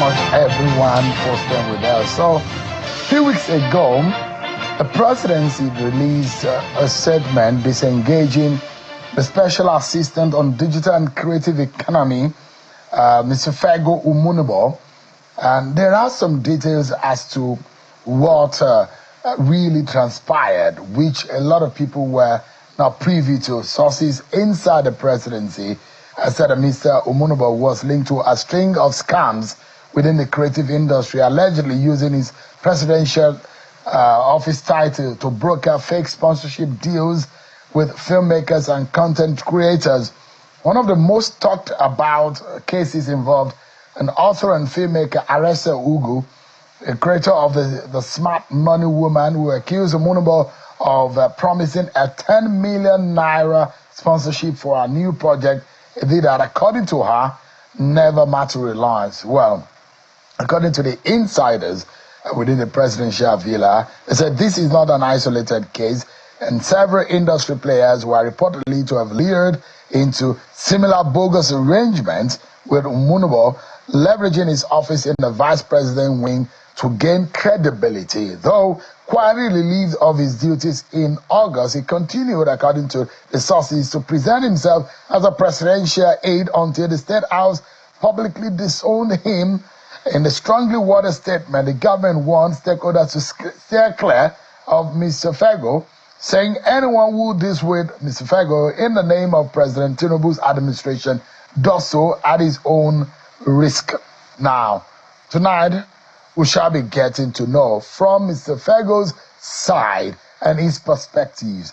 much, everyone, for staying with us. So, a few weeks ago, the presidency released a statement disengaging the special assistant on digital and creative economy, Mr. Fegho Umunubo. And there are some details as to what really transpired, which a lot of people were not privy to. Sources inside the presidency said that Mr. Umunubo was linked to a string of scams within the creative industry, allegedly using his presidential office title to broker fake sponsorship deals with filmmakers and content creators. One of the most talked about cases involved an author and filmmaker, Arese Ugu, a creator of the Smart Money Woman, who accused Umunubo of promising a 10 million naira sponsorship for a new project, a deal that, according to her, never materialized. Well, according to the insiders within the presidential villa, they said this is not an isolated case, and several industry players were reportedly to have lured into similar bogus arrangements with Umunubo, leveraging his office in the vice president wing to gain credibility. Though quietly relieved of his duties in August, he continued, according to the sources, to present himself as a presidential aide until the State House publicly disowned him. In the strongly worded statement, the government wants stakeholders to steer clear of Mr. Fegho, saying anyone who deals with Mr. Fegho in the name of President Tinubu's administration does so at his own risk. Now, tonight, we shall be getting to know from Mr. Fegho's side and his perspectives.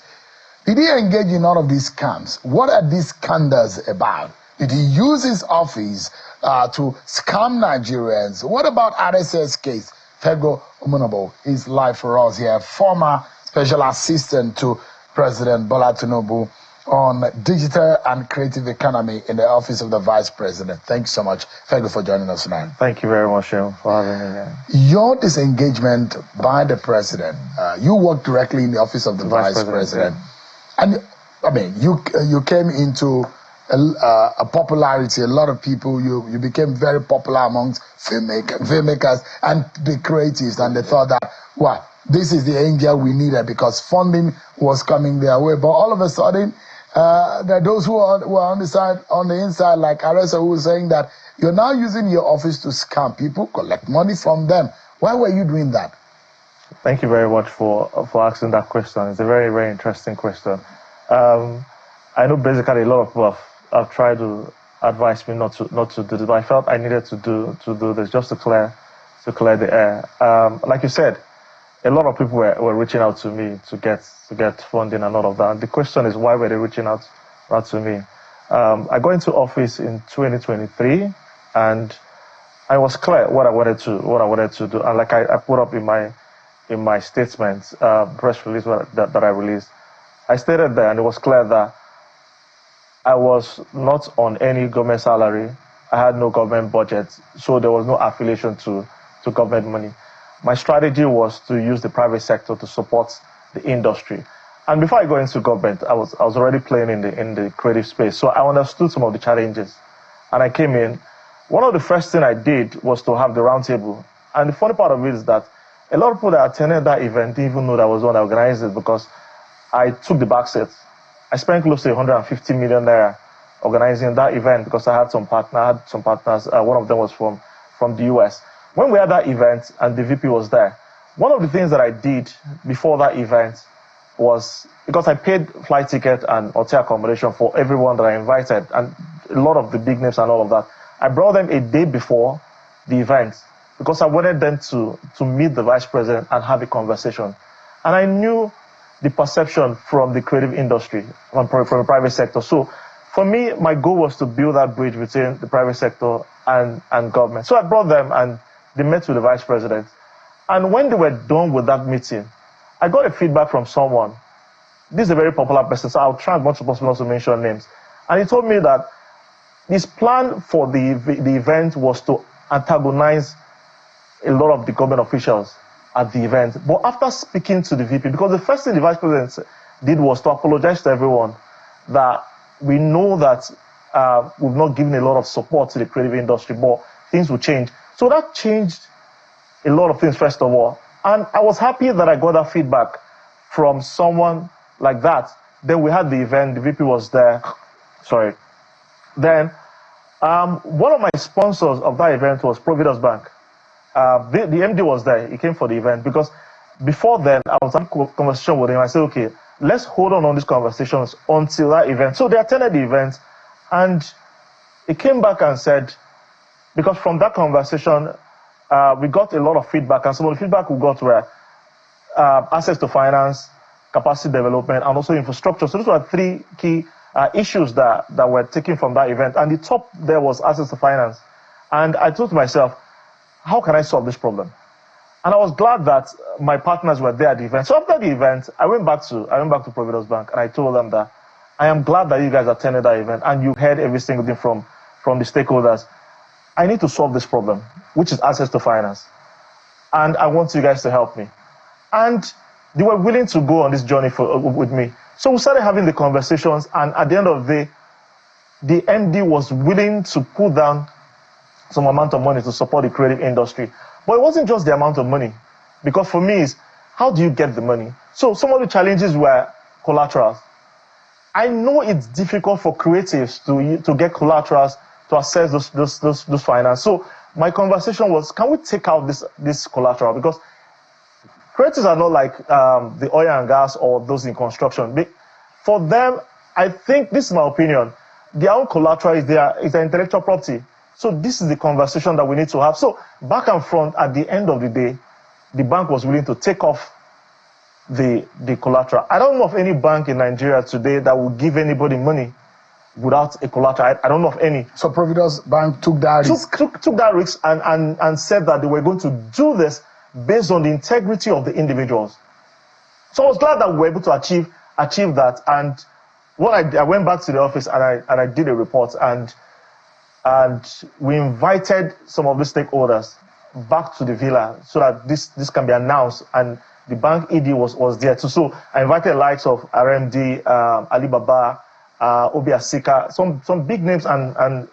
Did he engage in all of these scams? What are these scandals about? Did he use his office to scam Nigerians? What about Arese's case? Fegho Umunubo is live for us here, former special assistant to President Bola Tinubu on digital and creative economy in the office of the vice president. Thanks so much, Fegho, for joining us tonight. Thank you very much, Shane, for having me here. Your disengagement by the president, you work directly in the office of the vice president. Yeah. And I mean, you came into a popularity. A lot of people, you became very popular amongst filmmakers and the creatives, and they thought that, wow, this is the angel we needed because funding was coming their way. But all of a sudden, there are those who were on the inside, like Arese, who was saying that you're now using your office to scam people, collect money from them. Why were you doing that? Thank you very much for asking that question. It's a very, very interesting question. I know basically a lot of people have tried to advise me not to do this, but I felt I needed to do this just to clear the air. Like you said, a lot of people were reaching out to me to get funding and all of that. And the question is, why were they reaching out to me? I got into office in 2023, and I was clear what I wanted to do. And like I put up in my statement, press release that I released, I stated there, and it was clear that I was not on any government salary. I had no government budget, so there was no affiliation to government money. My strategy was to use the private sector to support the industry. And before I got into government, I was already playing in the creative space. So I understood some of the challenges. And I came in. One of the first things I did was to have the roundtable. And the funny part of it is that a lot of people that attended that event didn't even know that I was the one that organized it, because I took the back seat. I spent close to 150 million naira organizing that event because I had some partners. One of them was from the US. When we had that event and the VP was there, one of the things that I did before that event was, because I paid flight ticket and hotel accommodation for everyone that I invited, and a lot of the big names and all of that, I brought them a day before the event because I wanted them to meet the vice president and have a conversation. And I knew the perception from the creative industry, from the private sector. So for me, my goal was to build that bridge between the private sector and government. So I brought them, and they met with the vice president. And when they were done with that meeting, I got a feedback from someone. This is a very popular person, so I'll try as much as possible not to mention names. And he told me that his plan for the event was to antagonize a lot of the government officials at the event. But after speaking to the VP, because the first thing the vice president did was to apologize to everyone that we know that we've not given a lot of support to the creative industry, but things will change. So that changed a lot of things, first of all. And I was happy that I got that feedback from someone like that. Then we had the event, the VP was there. Sorry. Then one of my sponsors of that event was Providence Bank. The MD was there. He came for the event because before then, I was having a conversation with him. I said, okay, let's hold on these conversations until that event. So they attended the event, and he came back and said, because from that conversation, we got a lot of feedback, and some of the feedback we got were access to finance, capacity development, and also infrastructure. So those were three key issues that were taken from that event. And the top there was access to finance. And I thought to myself, how can I solve this problem? And I was glad that my partners were there at the event. So after the event, I went back to Providence Bank, and I told them that I am glad that you guys attended that event and you heard every single thing from the stakeholders. I need to solve this problem, which is access to finance. And I want you guys to help me. And they were willing to go on this journey with me. So we started having the conversations, and at the end of the day, the MD was willing to put down some amount of money to support the creative industry. But it wasn't just the amount of money, because for me, it's how do you get the money? So some of the challenges were collaterals. I know it's difficult for creatives to get collaterals to access those finance. So my conversation was, can we take out this collateral? Because creatives are not like the oil and gas or those in construction. For them, I think, this is my opinion, their own collateral is their intellectual property. So this is the conversation that we need to have. So back and front, at the end of the day, the bank was willing to take off the collateral. I don't know of any bank in Nigeria today that will give anybody money without a collateral. I don't know of any. So Providence Bank took that risk. Took that risk and said that they were going to do this based on the integrity of the individuals. So I was glad that we were able to achieve that. And I went back to the office and I did a report, and we invited some of the stakeholders back to the villa so that this can be announced, and the bank ED was there too. So I invited the likes of RMD, Alibaba, Obi Asika, some big names, and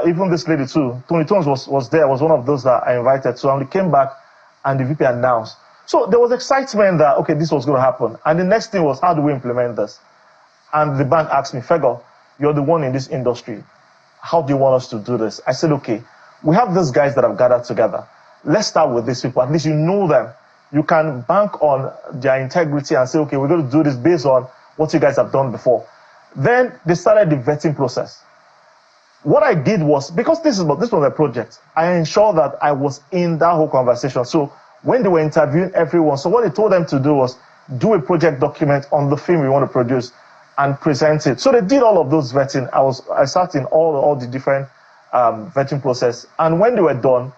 even this lady too. Tony Tones was there, was one of those that I invited. So we came back and the VP announced. So there was excitement that, okay, this was going to happen. And the next thing was, how do we implement this? And the bank asked me, Fegho, you're the one in this industry. How do you want us to do this? I said, okay, we have these guys that have gathered together. Let's start with these people. At least you know them. You can bank on their integrity and say, okay, we're going to do this based on what you guys have done before. Then they started the vetting process. What I did was, because this was a project, I ensured that I was in that whole conversation. So when they were interviewing everyone, so what they told them to do was do a project document on the film we want to produce and present it. So they did all of those vetting. I sat in all the different vetting process. And when they were done,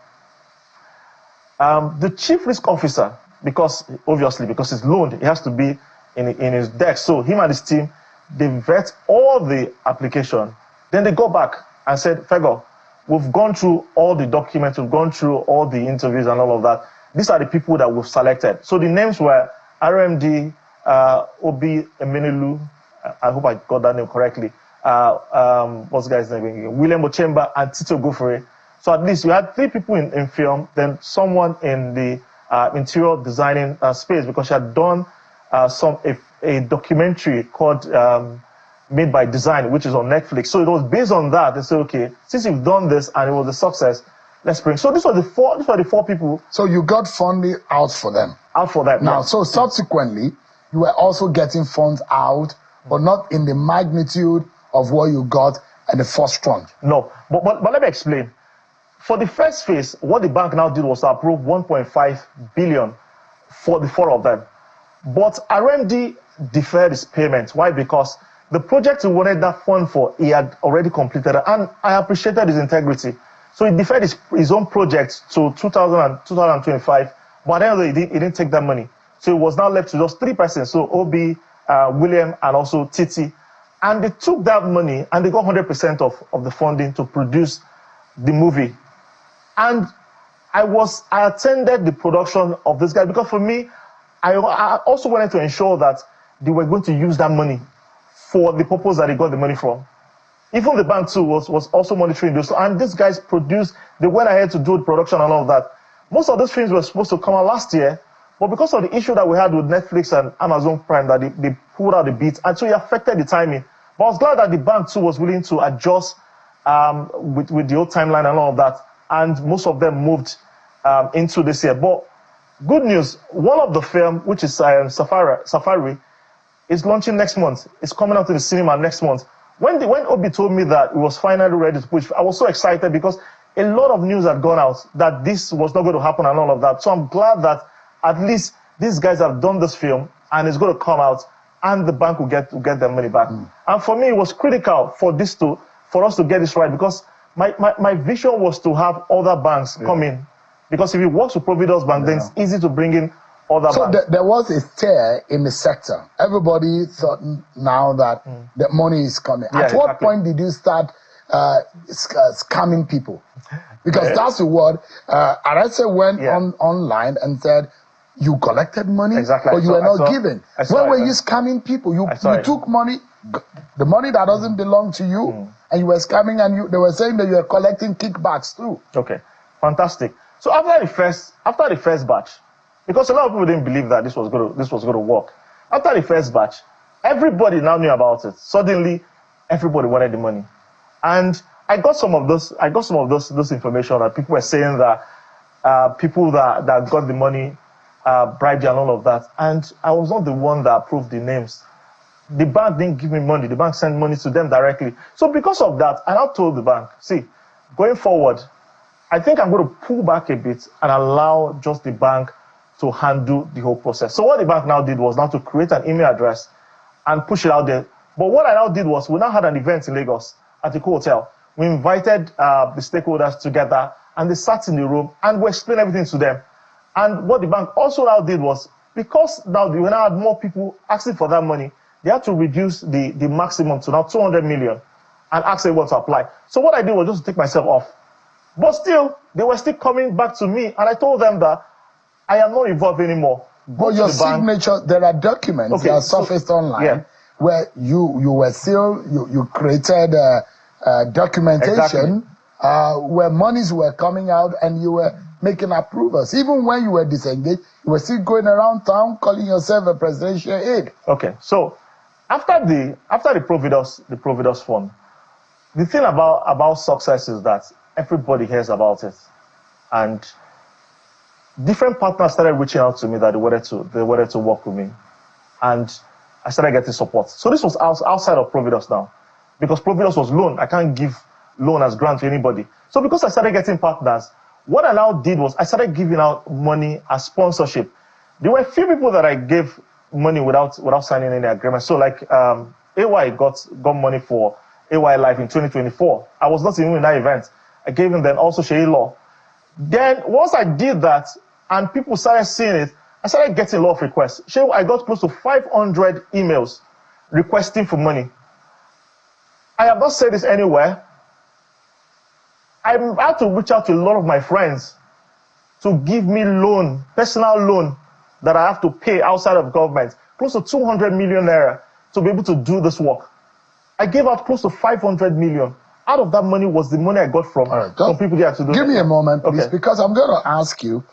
the chief risk officer, because it's loaned, it has to be in his deck. So him and his team, they vet all the application. Then they go back and said, Fegho, we've gone through all the documents, we've gone through all the interviews and all of that. These are the people that we've selected. So the names were RMD, Obi Emenelu, I hope I got that name correctly. What's the guy's name? William Ochemba and Tito Gofere. So at least you had 3 people in film, then someone in the interior designing space, because she had done a documentary called Made by Design, which is on Netflix. So it was based on that. They said, okay, since you've done this and it was a success, let's bring. So these were the 4 people. So you got funding out for them. Now, yes. So subsequently, you were also getting funds out, but not in the magnitude of what you got at the first tranche. No, but let me explain. For the first phase, what the bank now did was to approve 1.5 billion for the 4 of them. But RMD deferred his payment. Why? Because the project he wanted that fund for, he had already completed it, and I appreciated his integrity. So he deferred his own project to 2025, but at the end of the day, he didn't take that money. So it was now left to just 3 persons, so Obi, William, and also Titi. And they took that money and they got 100% of the funding to produce the movie. And I attended the production of this guy, because for me, I also wanted to ensure that they were going to use that money for the purpose that they got the money from. Even the bank too was also monitoring those. And these guys produced, they went ahead to do the production and all of that. Most of those films were supposed to come out last year, but because of the issue that we had with Netflix and Amazon Prime, that they pulled out the beat, and so it affected the timing. But I was glad that the bank too was willing to adjust with the old timeline and all of that, and most of them moved into this year. But good news, one of the film, which is Safari, is launching next month. It's coming out to the cinema next month. When Obi told me that it was finally ready to push, I was so excited because a lot of news had gone out that this was not going to happen and all of that. So I'm glad that at least these guys have done this film and it's going to come out and the bank will get their money back. And for me, it was critical for us to get this right, because my vision was to have other banks come in. Because if it works with Providence Bank, then it's easy to bring in other banks. So there was a stir in the sector. Everybody thought now that the money is coming. At what point did you start scamming people? Because that's the word. Arese went online and said, you collected money, but you were not given. When were you scamming people? You took money, the money that doesn't belong to you, and you were scamming, and they were saying that you were collecting kickbacks too. Okay, fantastic. So after the first batch, because a lot of people didn't believe that this was going to work. After the first batch, everybody now knew about it. Suddenly, everybody wanted the money, and I got some of those information that people were saying that people that got the money bribed and all of that, and I was not the one that approved the names. The bank didn't give me money. The bank sent money to them directly. So because of that, I now told the bank, see, going forward, I think I'm going to pull back a bit and allow just the bank to handle the whole process. So what the bank now did was now to create an email address and push it out there. But what I now did was, we now had an event in Lagos at the hotel. We invited the stakeholders together, and they sat in the room and we explained everything to them. And what the bank also now did was, because now we now had more people asking for that money, they had to reduce the maximum to now 200 million and ask everyone to apply. So what I did was just to take myself off. But still, they were still coming back to me, and I told them that I am not involved anymore. But your signature, there are documents that surfaced online where you created documentation where monies were coming out and you were making approvals. Even when you were disengaged, you were still going around town calling yourself a presidential aide. Okay, so after the Providence Fund, the thing about success is that everybody hears about it, and different partners started reaching out to me that they wanted to work with me, and I started getting support. So this was outside of Providence now, because Providence was loan. I can't give loan as grant to anybody. So because I started getting partners, what I now did was I started giving out money as sponsorship. There were a few people that I gave money without signing any agreement. So like AY got money for AY Life in 2024. I was not even in that event. I gave him then also Shei Law. Then once I did that and people started seeing it, I started getting a lot of requests. I got close to 500 emails requesting for money. I have not said this anywhere. I had to reach out to a lot of my friends to give me loan, personal loan, that I have to pay outside of government, close to 200 million naira to be able to do this work. I gave out close to 500 million. Out of that money was the money I got from people that had to do. Give me a moment, please, because I'm going to ask you.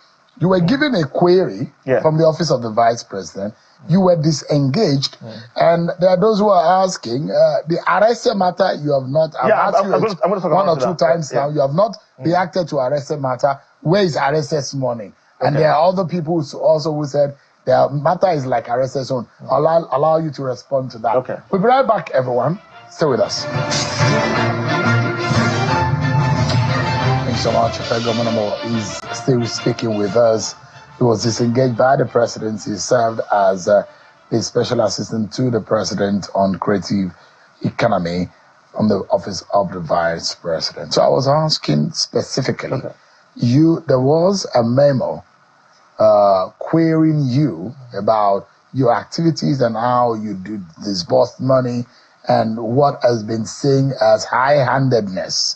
You were given a query from the office of the vice president. You were disengaged, and there are those who are asking the Arese matter. You have not. I'm going to one or two times now. You have not reacted to Arese matter. Where is Arese's money? And there are other people who said their matter is like Arese's own. I'll allow you to respond to that. Okay. We'll be right back, everyone. Stay with us. Thanks so much. Fegho Umunubo is still speaking with us. He was disengaged by the presidency. He served as the special assistant to the president on creative economy from the office of the vice president. So I was asking specifically, there was a memo querying you about your activities and how you do disburse money and what has been seen as high-handedness,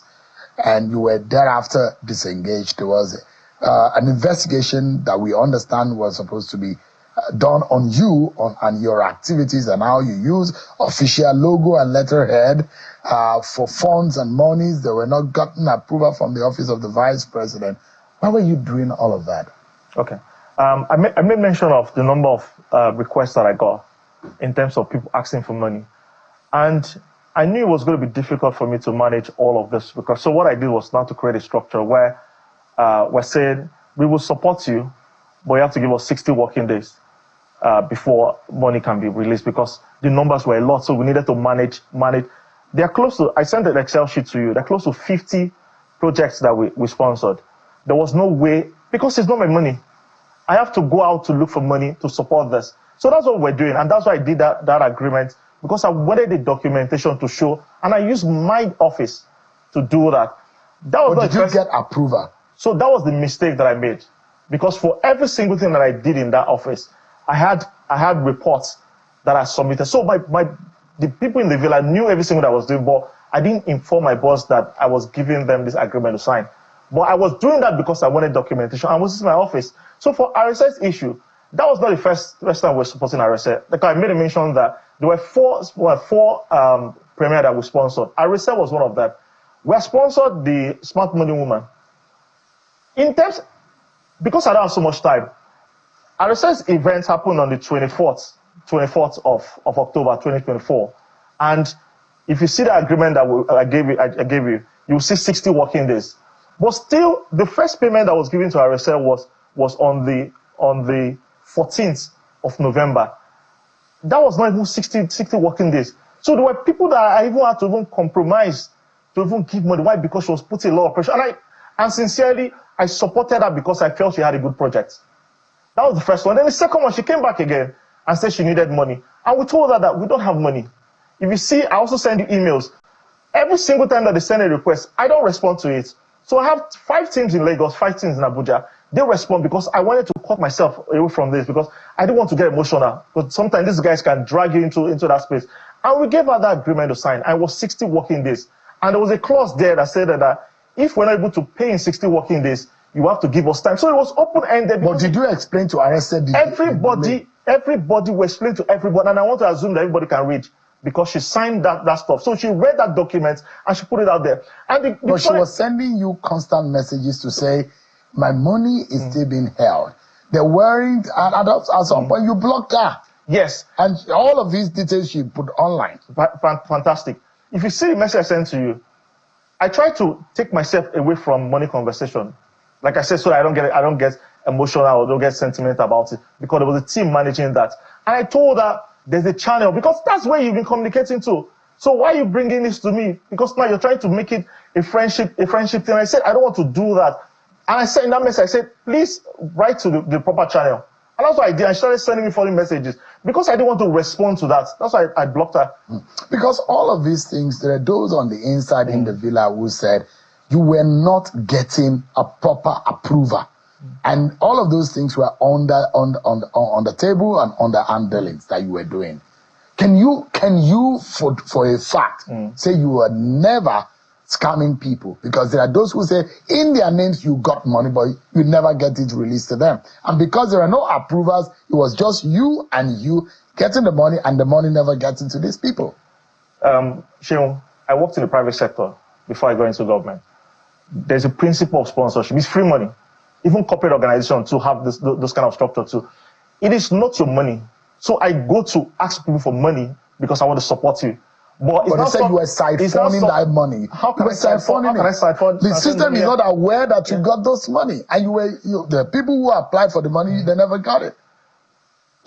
and you were thereafter disengaged. There was an investigation that we understand was supposed to be done on you and your activities and how you use official logo and letterhead for funds and monies that were not gotten approval from the office of the vice president. Why were you doing all of that? Okay. I made mention of the number of requests that I got in terms of people asking for money. And I knew it was going to be difficult for me to manage all of this, because so what I did was now to create a structure where we said, we will support you, but you have to give us 60 working days before money can be released, because the numbers were a lot. So we needed to manage. They're close to, I sent an Excel sheet to you. They're close to 50 projects that we sponsored. There was no way, because it's not my money. I have to go out to look for money to support this. So that's what we're doing. And that's why I did that agreement, because I wanted the documentation to show, and I used my office to do that. But did you get approval? So that was the mistake that I made, because for every single thing that I did in that office, I had reports that I submitted. So the people in the villa knew every single thing I was doing, but I didn't inform my boss that I was giving them this agreement to sign. But I was doing that because I wanted documentation. I was in my office. So for RSS issue, that was not the first time we're supporting RSS. Like I made a mention that there were four premier that we sponsored. RSS was one of them. We sponsored the Smart Money Woman. In terms, because I don't have so much time, RSS events happened on the 24th of October 2024. And if you see the agreement that I gave you, you will see 60 working days. But still, the first payment that was given to RSL was on the 14th of November. That was not even 60 working days. So there were people that I even had to even compromise to even give money. Why? Because she was putting a lot of pressure. And sincerely, I supported her because I felt she had a good project. That was the first one. Then the second one, she came back again and said she needed money. And we told her that we don't have money. If you see, I also send you emails. Every single time that they send a request, I don't respond to it. So I have 5 teams in Lagos, 5 teams in Abuja. They respond because I wanted to cut myself away from this, because I didn't want to get emotional. But sometimes these guys can drag you into that space. And we gave her that agreement to sign. I was 60 working days. And there was a clause there that said that if we're not able to pay in 60 working days, you have to give us time. So it was open-ended. But did you explain to RSS? Everybody will explain to everybody. And I want to assume that everybody can read, because she signed that stuff. So she read that document and she put it out there. And but she was sending you constant messages to say, my money is still being held. They're worried, and at some point you blocked her. Yes. And all of these details she put online. Fantastic. If you see the message I sent to you, I try to take myself away from money conversation. Like I said, so I don't get emotional or don't get sentimental about it, because there was a team managing that. And I told her there's a channel, because that's where you've been communicating to. So why are you bringing this to me? Because now you're trying to make it a friendship thing. I said, I don't want to do that. And I said in that message, I said, please write to the proper channel. And that's what I did. I started sending me following messages because I didn't want to respond to that. That's why I blocked her. Because all of these things, there are those on the inside in the villa who said you were not getting a proper approval. And all of those things were on the table and on the handlings that you were doing. Can you for a fact say you were never scamming people? Because there are those who say in their names you got money, but you never get it released to them. And because there are no approvals, it was just you and you getting the money, and the money never gets into these people. Sheung, I worked in the private sector before I got into government. There's a principle of sponsorship. It's free money. Even corporate organizations to have those kind of structure too. It is not your money. So I go to ask people for money because I want to support you. But you said you were siphoning that money. How can I siphon it? The system is not aware that you got those money, and the people who applied for the money, they never got it.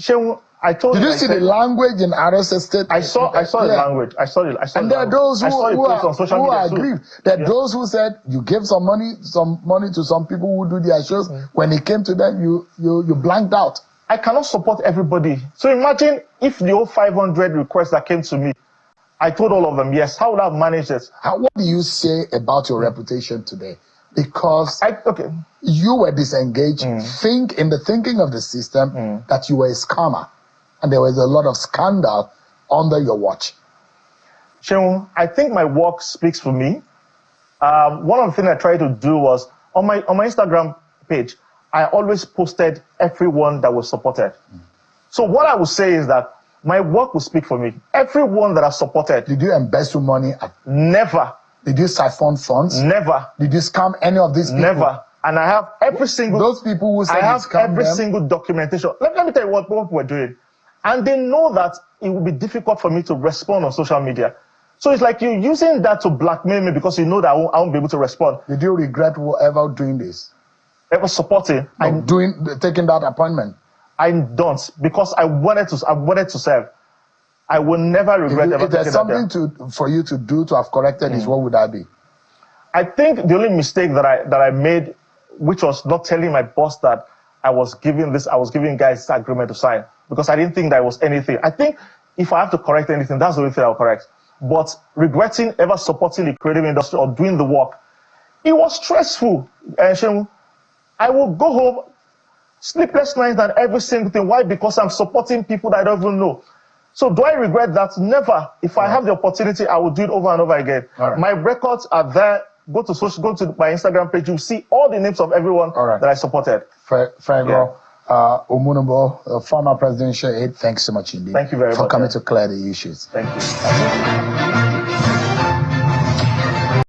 Sheung, I told Did you see the language in RSS state? I saw the language. I saw it. And there are those who agreed. There are those who said you gave some money to some people who do their shows. When it came to them, you blanked out. I cannot support everybody. So imagine if the whole 500 requests that came to me, I told all of them yes. How would I have managed it? What do you say about your reputation today? Because you were disengaged. In the thinking of the system that you were a scammer, and there was a lot of scandal under your watch. Sheung, I think my work speaks for me. One of the things I tried to do was on my Instagram page, I always posted everyone that was supported. So what I would say is that my work will speak for me. Everyone that I supported. Did you embezzle money? Never. Did you siphon funds? Never. Did you scam any of these people? Never. And I have every single... Those people who said I have you scammed every them. single documentation. Let me tell you what we're doing. And they know that it will be difficult for me to respond on social media. So it's like you're using that to blackmail me because you know that I won't be able to respond. Did you regret ever doing this? Ever supporting? Taking that appointment? I don't, because I wanted to serve. I will never regret ever taking that. If there's something for you to do to have corrected this, what would that be? I think the only mistake that I made, which was not telling my boss that I was giving guys this agreement to sign, because I didn't think that was anything. I think if I have to correct anything, that's the only thing I'll correct. But regretting ever supporting the creative industry or doing the work, it was stressful. I will go home, sleepless nights and every single thing. Why? Because I'm supporting people that I don't even know. So do I regret that? Never. If I have the opportunity, I will do it over and over again. Right. My records are there. Go to my Instagram page. You'll see all the names of everyone that I supported. Fegho, Umunubo, former presidential aide, thanks so much indeed. Thank you very much. For coming to clear the issues. Thank you.